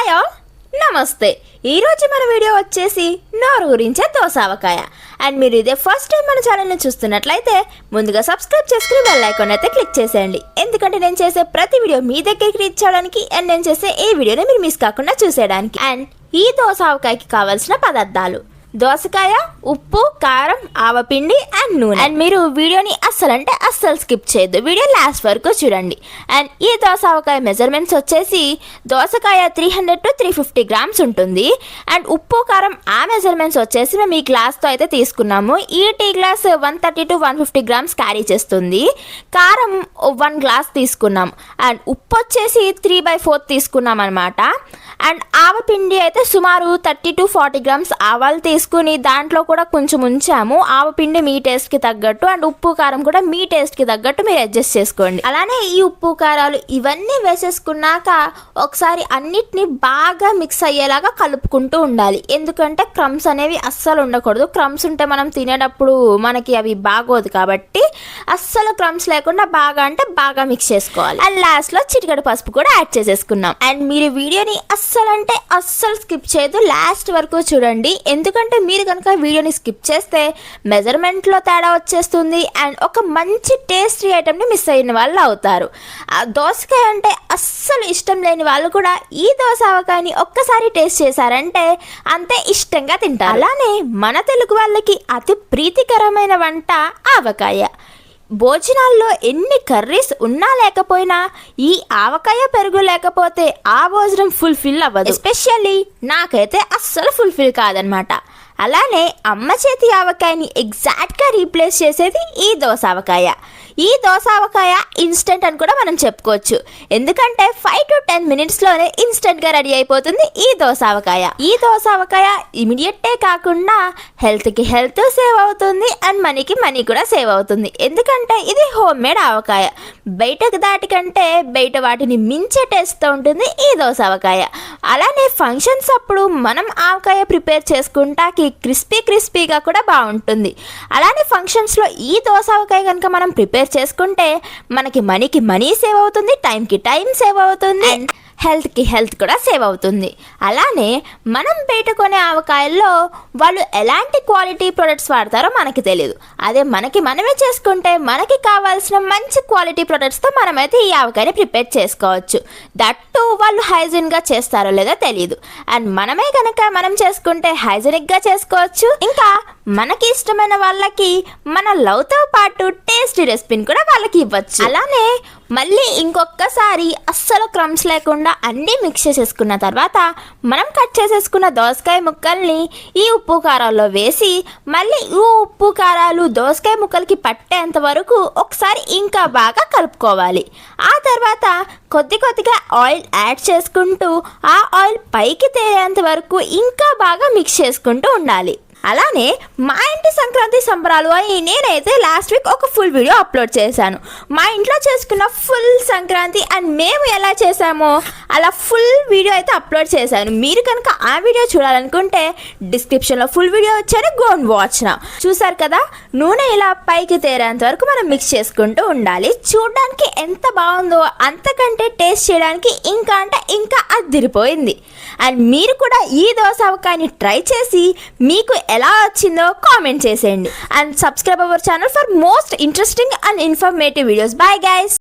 Hi all, నమస్తే. ఈరోజు మన వీడియో వచ్చేసి నోరు గురించే దోసావకాయ. అండ్ మీరు ఇదే ఫస్ట్ టైం మన ఛానల్ని చూస్తున్నట్లయితే ముందుగా సబ్స్క్రైబ్ చేసుకుని బెల్ ఐకాన్ అయితే క్లిక్ చేసేయండి. ఎందుకంటే నేను చేసే ప్రతి వీడియో మీ దగ్గరికి రీచ్ అవ్వడానికి అండ్ నేను చేసే ఏ వీడియోని మీరు మిస్ కాకుండా చూసేయడానికి. అండ్ ఈ దోసావకాయకి కావాల్సిన పదార్థాలు: దోసకాయ, ఉప్పు, కారం, ఆవపిండి అండ్ నూనె. అండ్ మీరు వీడియోని అస్సలు స్కిప్ చేయొద్దు, వీడియో లాస్ట్ వరకు చూడండి. అండ్ ఈ దోసకాయ మెజర్మెంట్స్ వచ్చేసి దోసకాయ 300 to 350 grams ఉంటుంది. అండ్ ఉప్పు, కారం ఆ మెజర్మెంట్స్ వచ్చేసి మేము ఈ గ్లాస్తో అయితే తీసుకున్నాము. ఈ tea glass 130 to 150 grams carry చేస్తుంది. కారం 1 గ్లాస్ తీసుకున్నాం. అండ్ ఉప్పు వచ్చేసి 3/4 తీసుకున్నాం అనమాట. అండ్ ఆవపిండి అయితే సుమారు 30 to 40 grams ఆవాలు తీసుకుని దాంట్లో కూడా కొంచెం ఉంచాము. ఆవపిండి మీ టేస్ట్కి తగ్గట్టు అండ్ ఉప్పు కారం కూడా మీ టేస్ట్కి తగ్గట్టు మీరు అడ్జస్ట్ చేసుకోండి. అలానే ఈ ఉప్పు కారాలు ఇవన్నీ వేసేసుకున్నాక ఒకసారి అన్నిటిని బాగా మిక్స్ అయ్యేలాగా కలుపుకుంటూ ఉండాలి. ఎందుకంటే క్రమ్స్ అనేవి అస్సలు ఉండకూడదు. క్రమ్స్ ఉంటే మనం తినేటప్పుడు మనకి అవి బాగోదు కాబట్టి అస్సలు క్రమ్స్ లేకుండా బాగా మిక్స్ చేసుకోవాలి. అండ్ లాస్ట్లో చిటికెడు పసుపు కూడా యాడ్ చేసేసుకున్నాం. అండ్ మీరు వీడియోని అస్సలు స్కిప్ చేయదు, లాస్ట్ వరకు చూడండి. ఎందుకంటే మీరు కనుక వీడియోని స్కిప్ చేస్తే మెజర్మెంట్లో తేడా వచ్చేస్తుంది అండ్ ఒక మంచి టేస్టీ ఐటమ్ని మిస్ అయిన వాళ్ళు అవుతారు. ఆ దోసకాయ అంటే అస్సలు ఇష్టం లేని వాళ్ళు కూడా ఈ దోసకాయని ఒక్కసారి టేస్ట్ చేశారంటే అంతే ఇష్టంగా తింటారు. అలానే మన తెలుగు వాళ్ళకి అతి ప్రీతికరమైన వంట ఆవకాయ. భోజనాల్లో ఎన్ని కర్రీస్ ఉన్నా లేకపోయినా ఈ ఆవకాయ పెరుగు లేకపోతే ఆ భోజనం ఫుల్ఫిల్ అవ్వదు. ఎస్పెషల్లీ నాకైతే అస్సలు ఫుల్ఫిల్ కాదనమాట. అలానే అమ్మ చేతి ఆవకాయని ఎగ్జాక్ట్గా రీప్లేస్ చేసేది ఈ దోసావకాయ. ఈ దోసావకాయ ఇన్స్టెంట్ అని కూడా మనం చెప్పుకోవచ్చు. ఎందుకంటే 5 to 10 minutesలోనే ఇన్స్టెంట్గా రెడీ అయిపోతుంది ఈ దోసావకాయ. ఈ దోసావకాయ ఇమీడియట్టే కాకుండా హెల్త్కి హెల్త్ సేవ్ అవుతుంది అండ్ మనీకి మనీ కూడా సేవ్ అవుతుంది. ఎందుకంటే ఇది హోమ్ మేడ్ ఆవకాయ. బయటకు దాటికంటే బయట వాటిని మించే టేస్ట్తో ఉంటుంది ఈ దోసావకాయ. అలానే ఫంక్షన్స్ అప్పుడు మనం ఆవకాయ ప్రిపేర్ చేసుకుంటాకి క్రిస్పీగా కూడా బాగుంటుంది. అలానే ఫంక్షన్స్లో ఈ దోసావకాయ కనుక మనం ప్రిపేర్ చేసుకుంటే మనకి మనీకి మనీ సేవ్ అవుతుంది, టైంకి టైం సేవ్ అవుతుంది అండ్ హెల్త్కి హెల్త్ కూడా సేవ్ అవుతుంది. అలానే మనం బయట కొనే ఆవకాయల్లో వాళ్ళు ఎలాంటి క్వాలిటీ ప్రొడక్ట్స్ వాడతారో మనకి తెలియదు. అదే మనమే చేసుకుంటే మనకి కావాల్సిన మంచి క్వాలిటీ ప్రొడక్ట్స్తో మనమైతే ఈ ఆవకాయని ప్రిపేర్ చేసుకోవచ్చు. దట్టు వాళ్ళు హైజీన్గా చేస్తారో లేదో తెలియదు. అండ్ మనమే కనుక మనం చేసుకుంటే హైజీనిక్గా చేసుకోవచ్చు. ఇంకా మనకి ఇష్టమైన వాళ్ళకి మన లవ్తో పాటు టేస్టీ రెసిపీని కూడా వాళ్ళకి ఇవ్వచ్చు. అలానే మళ్ళీ ఇంకొకసారి అస్సలు క్రమ్స్ లేకుండా అన్నీ మిక్స్ చేసేసుకున్న తర్వాత మనం కట్ చేసేసుకున్న దోసకాయ ముక్కల్ని ఈ ఉప్పు కారాల్లో వేసి మళ్ళీ ఈ ఉప్పు కారాలు దోసకాయ ముక్కలకి పట్టేంత వరకు ఒకసారి ఇంకా బాగా కలుపుకోవాలి. ఆ తర్వాత కొద్దిగా ఆయిల్ యాడ్ చేసుకుంటూ ఆ ఆయిల్ పైకి తేలేంత వరకు ఇంకా బాగా మిక్స్ చేసుకుంటూ ఉండాలి. అలానే మా ఇంటి సంక్రాంతి సంబరాలు అని నేనైతే లాస్ట్ వీక్ ఒక ఫుల్ వీడియో అప్లోడ్ చేశాను. మా ఇంట్లో చేసుకున్న ఫుల్ సంక్రాంతి అండ్ మేము ఎలా చేసామో అలా ఫుల్ వీడియో అయితే అప్లోడ్ చేశాను. మీరు కనుక ఆ వీడియో చూడాలనుకుంటే డిస్క్రిప్షన్లో ఫుల్ వీడియో వచ్చాను, గో అండ్ వాచ్ నా. చూసారు కదా, నూనె ఇలా పైకి తేరేంత వరకు మనం మిక్స్ చేసుకుంటూ ఉండాలి. చూడడానికి ఎంత బాగుందో అంతకంటే టేస్ట్ చేయడానికి ఇంకా అదిరిపోయింది. అండ్ మీరు కూడా ఈ దోసావకాయని ట్రై చేసి మీకు ఎలా వచ్చిందో కామెంట్ చేసేయండి. And subscribe our channel for most interesting and informative videos. Bye guys.